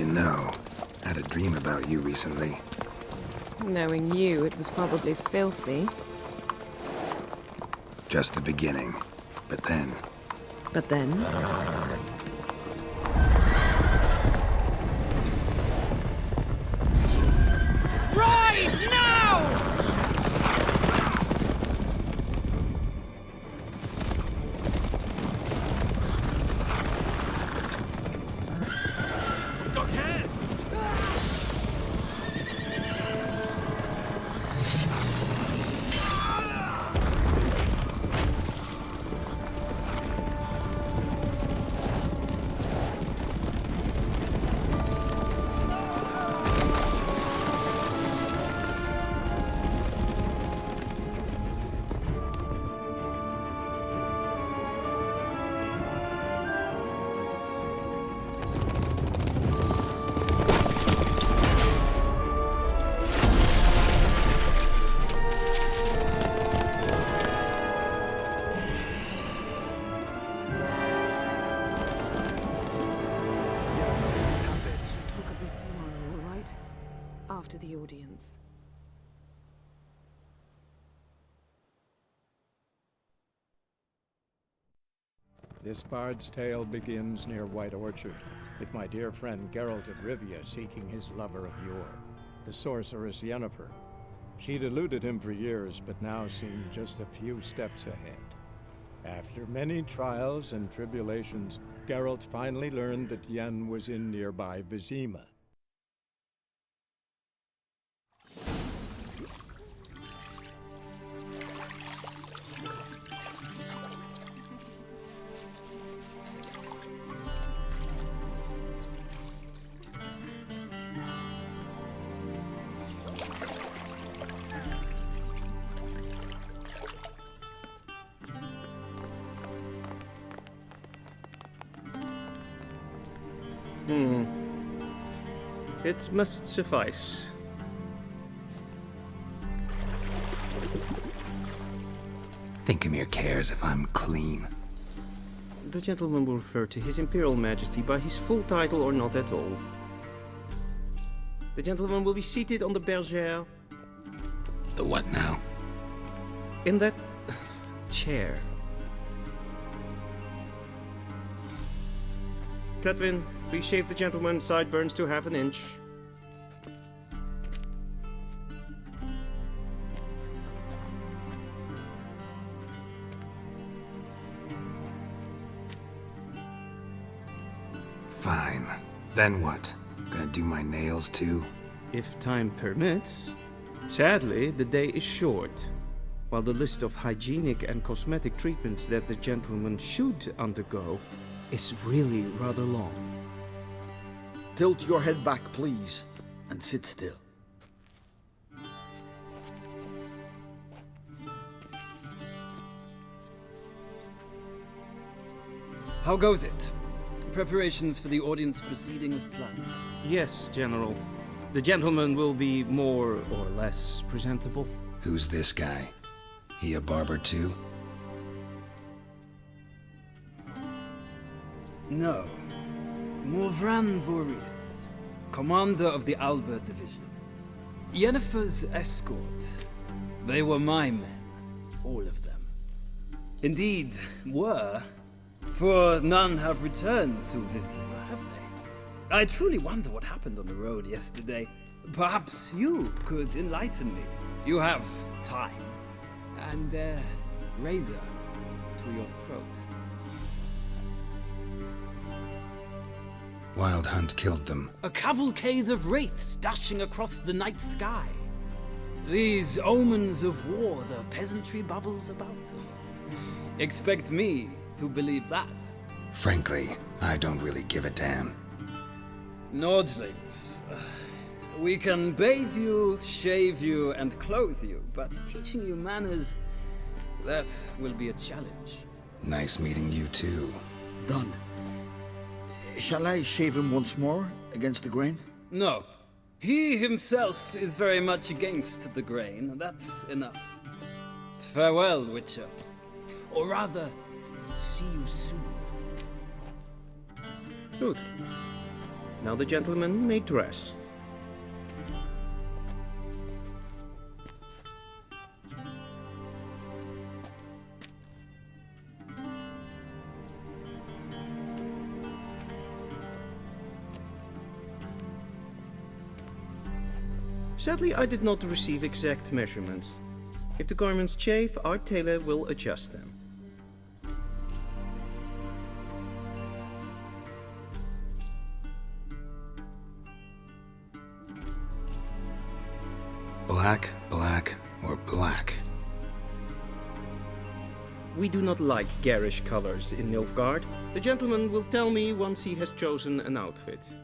You know, I had a dream about you recently. Knowing you, it was probably filthy. Just the beginning. But then... But then? Rise now! After the audience. This bard's tale begins near White Orchard, with my dear friend Geralt of Rivia seeking his lover of yore, the sorceress Yennefer. She'd eluded him for years, but now seemed just a few steps ahead. After many trials and tribulations, Geralt finally learned that Yen was in nearby Vizima. It must suffice. Thinkamere cares if I'm clean. The gentleman will refer to His Imperial Majesty by his full title or not at all. The gentleman will be seated on the bergère. The what now? In that chair. Catwin, please shave the gentleman's sideburns to half an inch. Fine. Then what? Gonna do my nails too? If time permits. Sadly, the day is short, while the list of hygienic and cosmetic treatments that the gentleman should undergo is really rather long. Tilt your head back, please, and sit still. How goes it? Preparations for the audience proceeding as planned? Yes, General. The gentleman will be more or less presentable. Who's this guy? He a barber too? No. Morvran Voorhis, commander of the Alba Division. Yennefer's escort. They were my men. All of them. Indeed, were. For none have returned to Vizima, have they? I truly wonder what happened on the road yesterday. Perhaps you could enlighten me. You have time. And, razor to your throat. Wild Hunt killed them. A cavalcade of wraiths dashing across the night sky. These omens of war the peasantry bubbles about. Expect me to believe that. Frankly, I don't really give a damn. Nordlings. We can bathe you, shave you, and clothe you, but teaching you manners, that will be a challenge. Nice meeting you too. Done. Shall I shave him once more, against the grain? No. He himself is very much against the grain. That's enough. Farewell, Witcher. Or rather, see you soon. Good. Now the gentleman may dress. Sadly, I did not receive exact measurements. If the garments chafe, our tailor will adjust them. Black, black, or black? We do not like garish colors in Nilfgaard. The gentleman will tell me once he has chosen an outfit.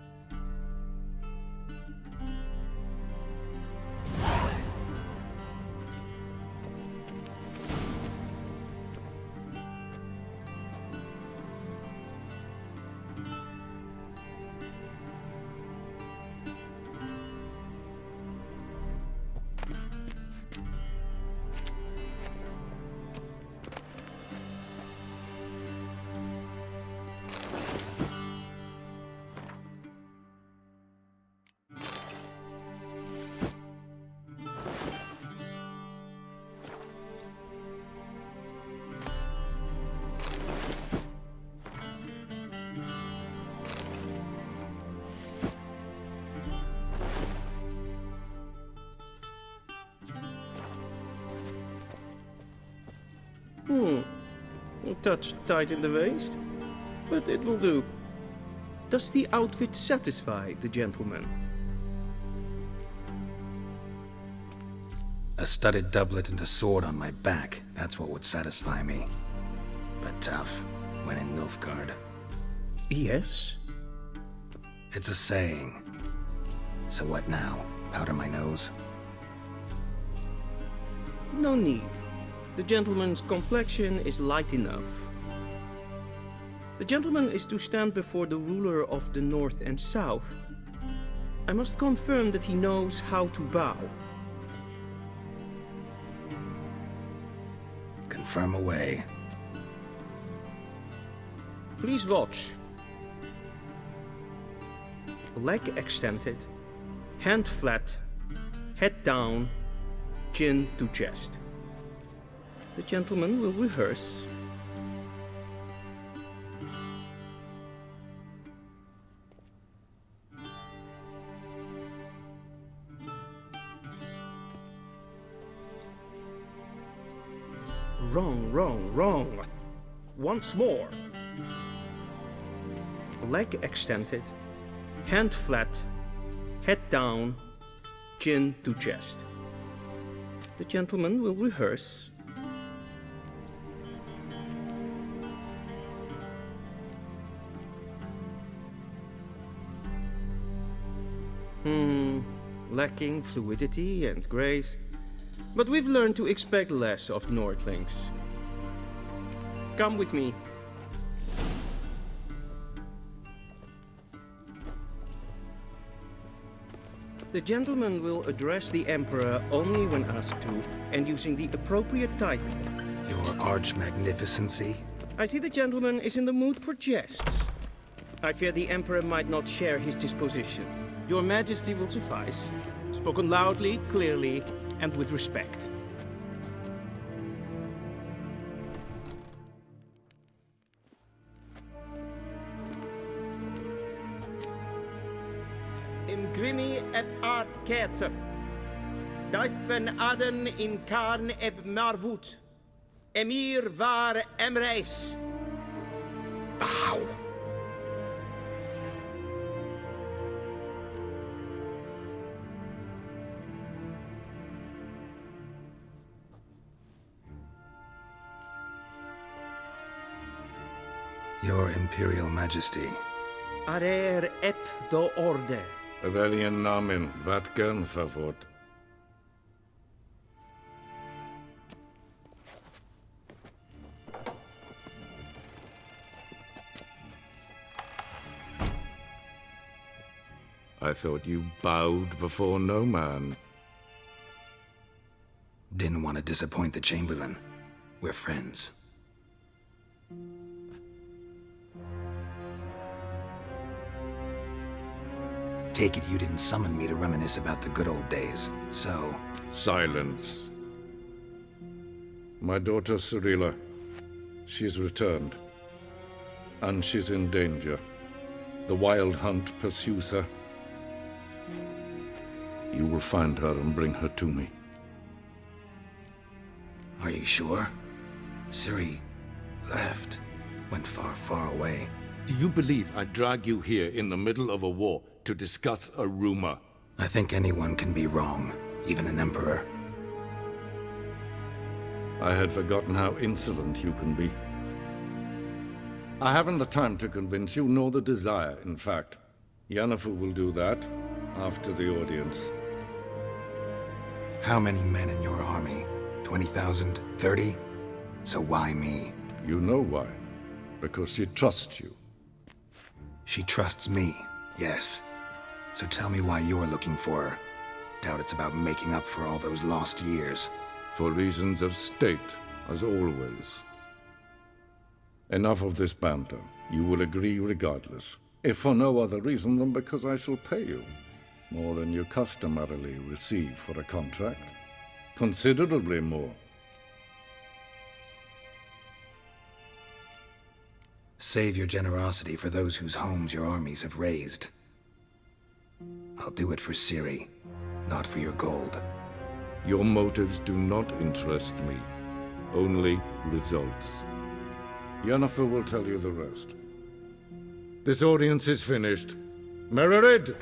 A touch tight in the waist, but it will do. Does the outfit satisfy the gentleman? A studded doublet and a sword on my back, that's what would satisfy me. But tough, when in Nilfgaard. Yes. It's a saying. So what now? Powder my nose? No need. The gentleman's complexion is light enough. The gentleman is to stand before the ruler of the North and South. I must confirm that he knows how to bow. Confirm away. Please watch. Leg extended, hand flat, head down, chin to chest. The gentleman will rehearse. Wrong, wrong, wrong. Once more. Leg extended, hand flat, head down, chin to chest. The gentleman will rehearse. Lacking fluidity and grace. But we've learned to expect less of Nordlings. Come with me. The gentleman will address the Emperor only when asked to, and using the appropriate title. Your arch-magnificency? I see the gentleman is in the mood for jests. I fear the Emperor might not share his disposition. Your Majesty will suffice. Spoken loudly, clearly, and with respect. Imgrimi eb art ketzer. Duifen aden in karn eb marvut. Emir var emreis. Bow! Your Imperial Majesty. Arer ep do orde. Welchen Namen? Wat gern verwort? I thought you bowed before no man. Didn't want to disappoint the Chamberlain. We're friends. take it you didn't summon me to reminisce about the good old days, so... Silence. My daughter Cirilla, she's returned. And she's in danger. The Wild Hunt pursues her. You will find her and bring her to me. Are you sure? Ciri left. Went far, far away. Do you believe I drag you here in the middle of a war to discuss a rumor? I think anyone can be wrong, even an emperor. I had forgotten how insolent you can be. I haven't the time to convince you, nor the desire, in fact. Yennefer will do that after the audience. How many men in your army? 20,000? 30? So why me? You know why. Because she trusts you. She trusts me, yes. So tell me why you're looking for her. Doubt it's about making up for all those lost years. For reasons of state, as always. Enough of this banter. You will agree regardless. If for no other reason than because I shall pay you. More than you customarily receive for a contract. Considerably more. Save your generosity for those whose homes your armies have razed. I'll do it for Ciri, not for your gold. Your motives do not interest me. Only results. Yennefer will tell you the rest. This audience is finished. Mererid!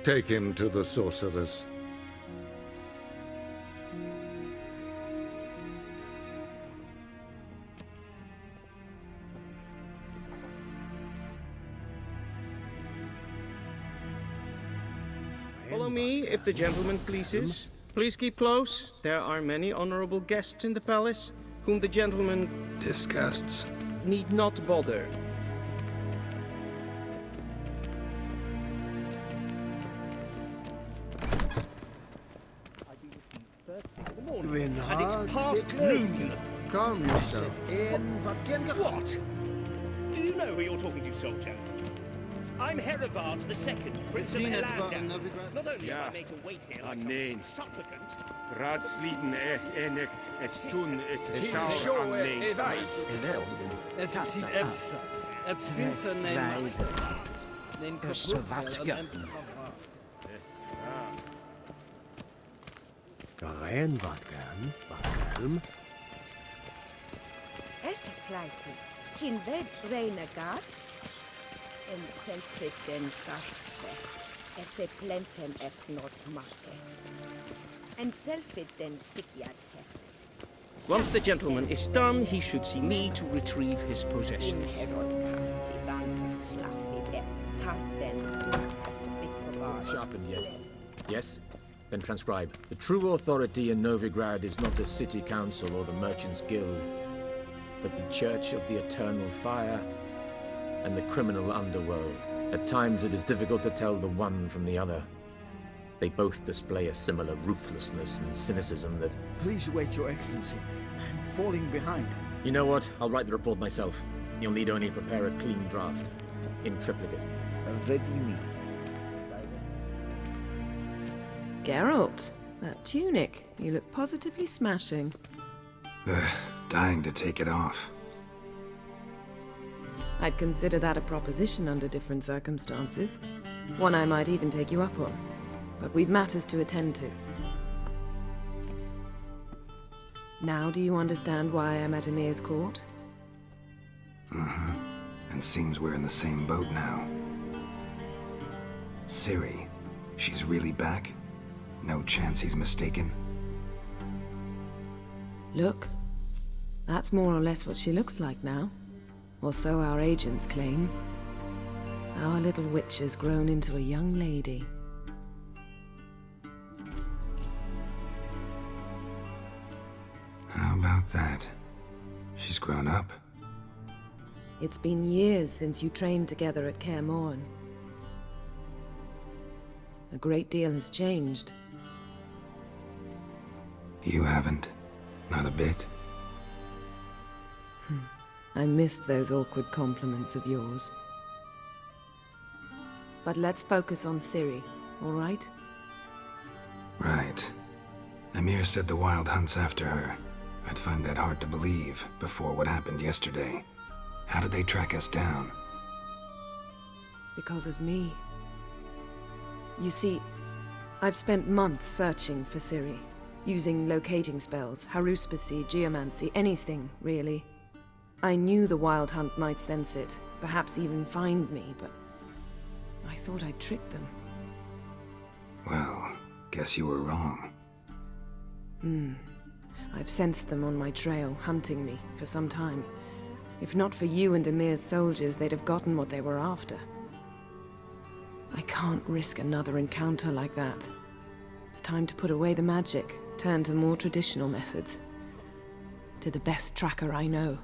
Take him to the sorceress. Follow me, if the gentleman pleases. Please keep close. There are many honorable guests in the palace, whom the gentleman Disgusts. need not bother. And it's past noon. Calm yourself. What? Do you know who you're talking to, soldier? I'm Herivard II, Prince of Elanda. Not only am I made to wait here like some supplicant... Raadsleden enigt es toen is sauer aan neem. Es sieht Epsa. Epfinzer neem. Den kaputt. Garen wat gaan, wat kalm. Es kleiti, hin web renegat, en selfit den gaste, esse plenten ep not make, and selfit den sikiat heftet. Once the gentleman is done, he should see me to retrieve his possessions. Sharpened yet. Yes? Then transcribe. The true authority in Novigrad is not the city council or the merchants' guild, but the Church of the Eternal Fire and the criminal underworld. At times it is difficult to tell the one from the other. They both display a similar ruthlessness and cynicism that... Please wait, Your Excellency. I'm falling behind. You know what? I'll write the report myself. You'll need only prepare a clean draft. In triplicate. Ready me. Geralt, that tunic. You look positively smashing. Dying to take it off. I'd consider that a proposition under different circumstances. One I might even take you up on. But we've matters to attend to. Now do you understand why I'm at Emir's court? And seems we're in the same boat now. Ciri, she's really back? No chance he's mistaken? Look, that's more or less what she looks like now. Or so our agents claim. Our little witch has grown into a young lady. How about that? She's grown up? It's been years since you trained together at Kaer Morhen. A great deal has changed. You haven't. Not a bit. I missed those awkward compliments of yours. But let's focus on Ciri, all right? Right. Emir said the Wild Hunt's after her. I'd find that hard to believe before what happened yesterday. How did they track us down? Because of me. You see, I've spent months searching for Ciri, using locating spells, haruspicy, geomancy, anything, really. I knew the Wild Hunt might sense it, perhaps even find me, but I thought I'd tricked them. Well, guess you were wrong. I've sensed them on my trail, hunting me, for some time. If not for you and Emir's soldiers, they'd have gotten what they were after. I can't risk another encounter like that. It's time to put away the magic, turn to more traditional methods. To the best tracker I know.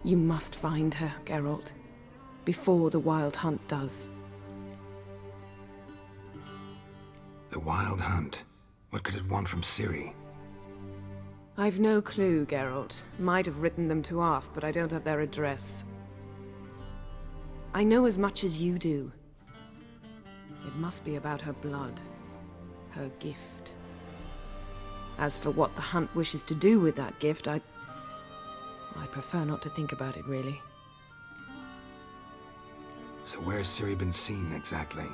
You must find her, Geralt. Before the Wild Hunt does. The Wild Hunt? What could it want from Ciri? I've no clue, Geralt. Might have written them to ask, but I don't have their address. I know as much as you do. It must be about her blood. Her gift. As for what the Hunt wishes to do with that gift, I prefer not to think about it, really. So where's Ciri been seen, exactly?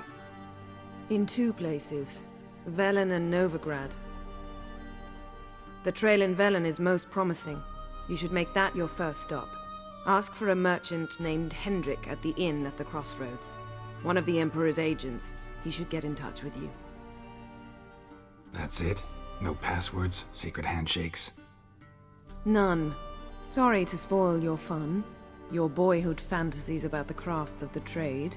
In two places. Velen and Novigrad. The trail in Velen is most promising. You should make that your first stop. Ask for a merchant named Hendrik at the inn at the crossroads. One of the Emperor's agents. He should get in touch with you. That's it? No passwords? Secret handshakes? None. Sorry to spoil your fun. Your boyhood fantasies about the crafts of the trade.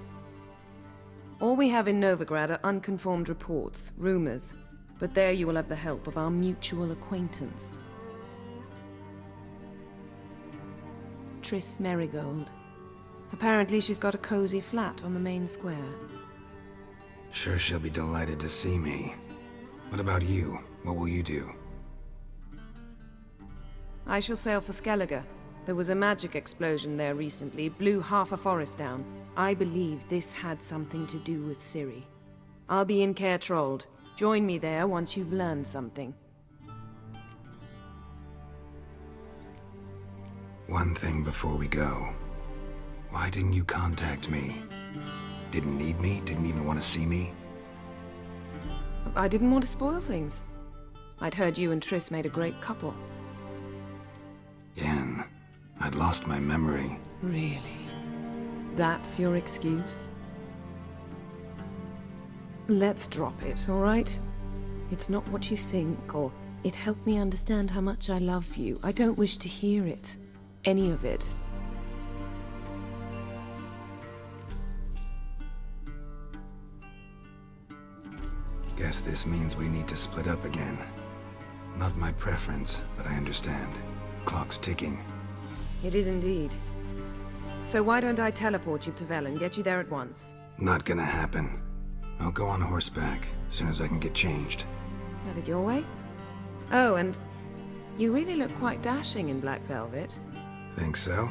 All we have in Novigrad are unconfirmed reports, rumors. But there you will have the help of our mutual acquaintance. Triss Merigold. Apparently she's got a cozy flat on the main square. Sure she'll be delighted to see me. What about you? What will you do? I shall sail for Skellige. There was a magic explosion there recently, blew half a forest down. I believe this had something to do with Ciri. I'll be in Caer Trold. Join me there once you've learned something. One thing before we go. Why didn't you contact me? Didn't need me? Didn't even want to see me? I didn't want to spoil things. I'd heard you and Triss made a great couple. Yen, I'd lost my memory. Really? That's your excuse? Let's drop it, all right? It's not what you think, or it helped me understand how much I love you. I don't wish to hear it. Any of it. Guess this means we need to split up again. Not my preference, but I understand. Clock's ticking. It is indeed. So why don't I teleport you to Velen, get you there at once? Not gonna happen. I'll go on horseback, as soon as I can get changed. Have it your way? Oh, and you really look quite dashing in black velvet. Think so?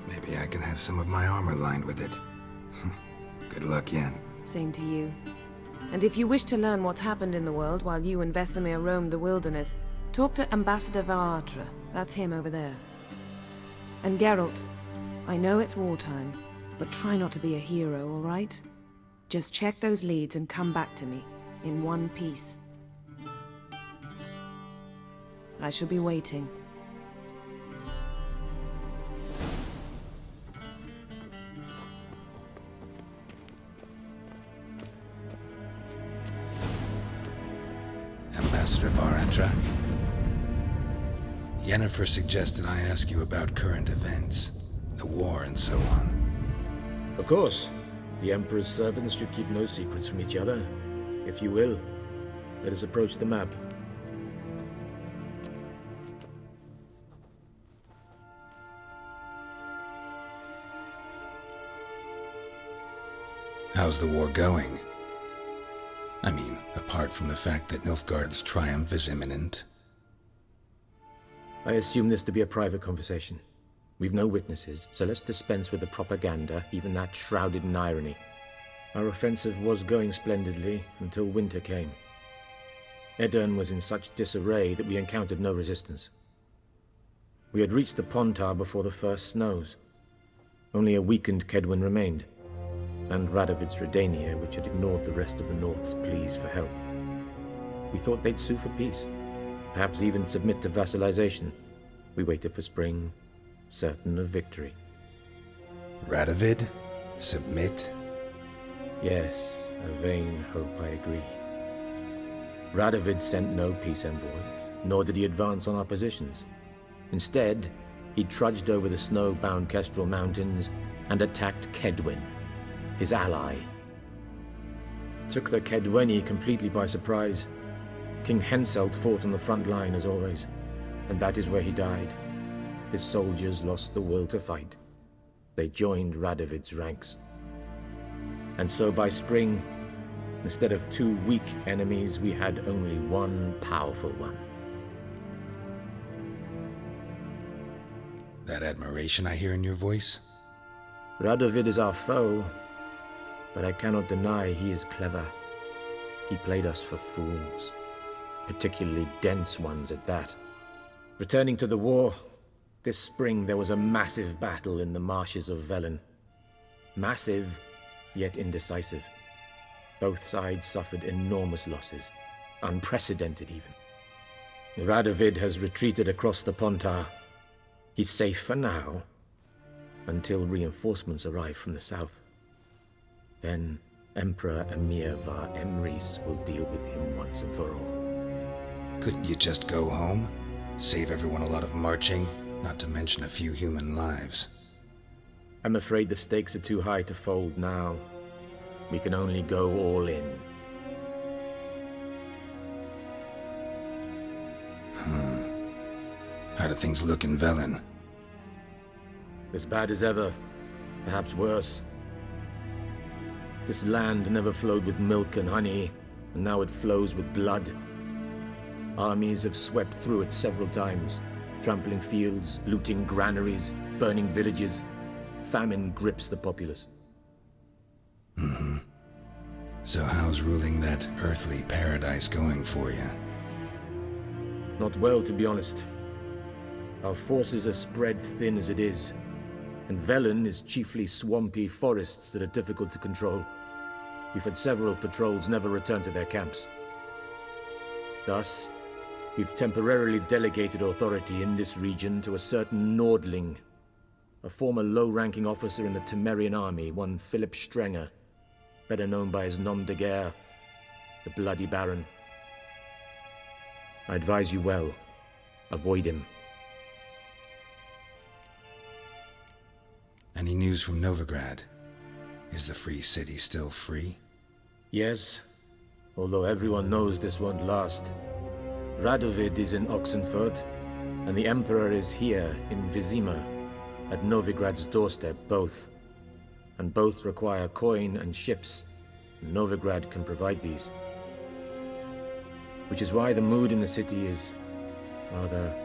Maybe I can have some of my armor lined with it. Good luck, Yen. Same to you. And if you wish to learn what's happened in the world while you and Vesemir roamed the wilderness, talk to Ambassador Varatra. That's him over there. And Geralt, I know it's wartime, but try not to be a hero, all right? Just check those leads and come back to me, in one piece. I shall be waiting. Ambassador Varatra. Yennefer suggested I ask you about current events, the war and so on. Of course. The Emperor's servants should keep no secrets from each other. If you will, let us approach the map. How's the war going? I mean, apart from the fact that Nilfgaard's triumph is imminent. I assume this to be a private conversation. We've no witnesses, so let's dispense with the propaganda, even that shrouded in irony. Our offensive was going splendidly until winter came. Edirn was in such disarray that we encountered no resistance. We had reached the Pontar before the first snows. Only a weakened Kedwin remained, and Radovid's Redania, which had ignored the rest of the North's pleas for help. We thought they'd sue for peace, perhaps even submit to vassalization. We waited for spring, certain of victory. Radovid? Submit? Yes, a vain hope, I agree. Radovid sent no peace envoys, nor did he advance on our positions. Instead, he trudged over the snow-bound Kestrel Mountains and attacked Kedwen, his ally. Took the Kedweni completely by surprise. King Henselt fought on the front line as always, and that is where he died. His soldiers lost the will to fight. They joined Radovid's ranks. And so by spring, instead of 2 weak enemies, we had only one powerful one. That admiration I hear in your voice? Radovid is our foe, but I cannot deny he is clever. He played us for fools, particularly dense ones at that. Returning to the war, this spring there was a massive battle in the marshes of Velen. Massive, yet indecisive. Both sides suffered enormous losses, unprecedented even. Radovid has retreated across the Pontar. He's safe for now, until reinforcements arrive from the south. Then Emperor Emir Var Emrys will deal with him once and for all. Couldn't you just go home? Save everyone a lot of marching, not to mention a few human lives. I'm afraid the stakes are too high to fold now. We can only go all in. How do things look in Velen? As bad as ever, perhaps worse. This land never flowed with milk and honey, and now it flows with blood. Armies have swept through it several times, trampling fields, looting granaries, burning villages. Famine grips the populace. So how's ruling that earthly paradise going for you? Not well, to be honest. Our forces are spread thin as it is, and Velen is chiefly swampy forests that are difficult to control. We've had several patrols never return to their camps. Thus, we've temporarily delegated authority in this region to a certain Nordling, a former low-ranking officer in the Temerian army, one Philip Strenger, better known by his nom de guerre, the Bloody Baron. I advise you well. Avoid him. Any news from Novigrad? Is the free city still free? Yes, although everyone knows this won't last. Radovid is in Oxenfurt, and the Emperor is here in Vizima, at Novigrad's doorstep, both. And both require coin and ships. Novigrad can provide these. Which is why the mood in the city is rather,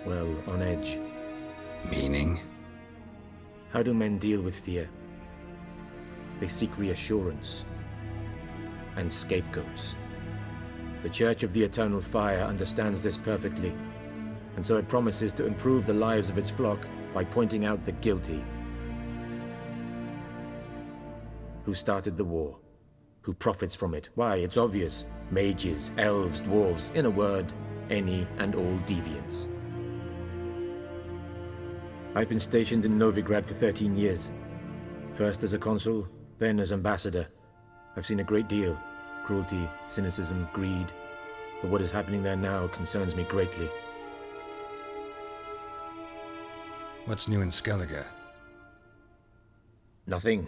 well, on edge. Meaning? How do men deal with fear? They seek reassurance and scapegoats. The Church of the Eternal Fire understands this perfectly, and so it promises to improve the lives of its flock by pointing out the guilty. Who started the war? Who profits from it? Why, it's obvious. Mages, elves, dwarves, in a word, any and all deviants. I've been stationed in Novigrad for 13 years. First as a consul, then as ambassador. I've seen a great deal. Cruelty, cynicism, greed. But what is happening there now concerns me greatly. What's new in Skellige? Nothing.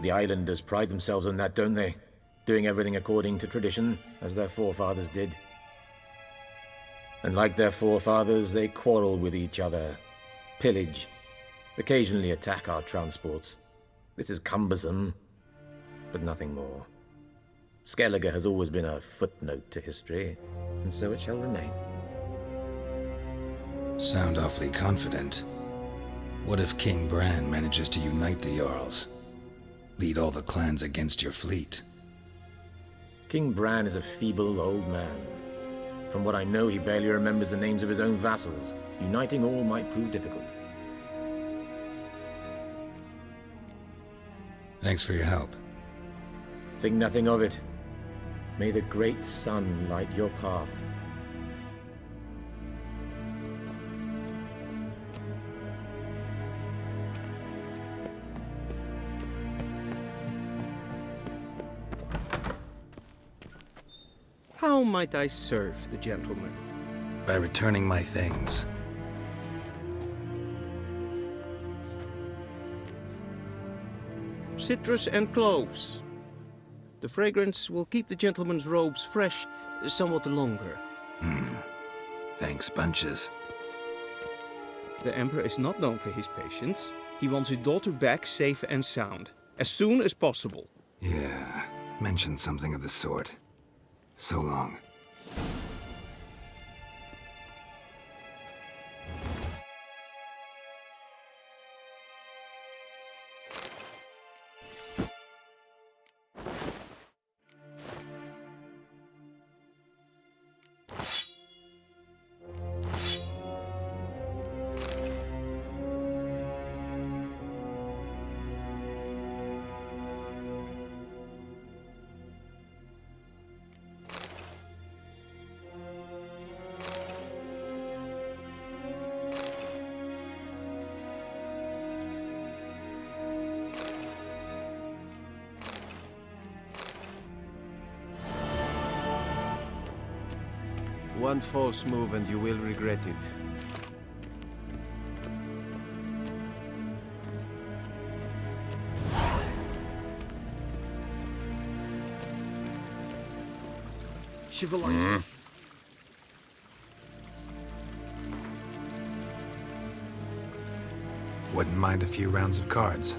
The islanders pride themselves on that, don't they? Doing everything according to tradition, as their forefathers did. And like their forefathers, they quarrel with each other, pillage, occasionally attack our transports. This is cumbersome, but nothing more. Skellige has always been a footnote to history, and so it shall remain. Sound awfully confident. What if King Bran manages to unite the Jarls? lead all the clans against your fleet. King Bran is a feeble old man. From what I know, he barely remembers the names of his own vassals. Uniting all might prove difficult. Thanks for your help. Think nothing of it. May the great sun light your path. How might I serve the gentleman? By returning my things. Citrus and cloves. The fragrance will keep the gentleman's robes fresh somewhat longer. Thanks, bunches. The Emperor is not known for his patience. He wants his daughter back safe and sound, as soon as possible. Yeah, mentioned something of the sort. So long. One false move and you will regret it. Civilization. Wouldn't mind a few rounds of cards.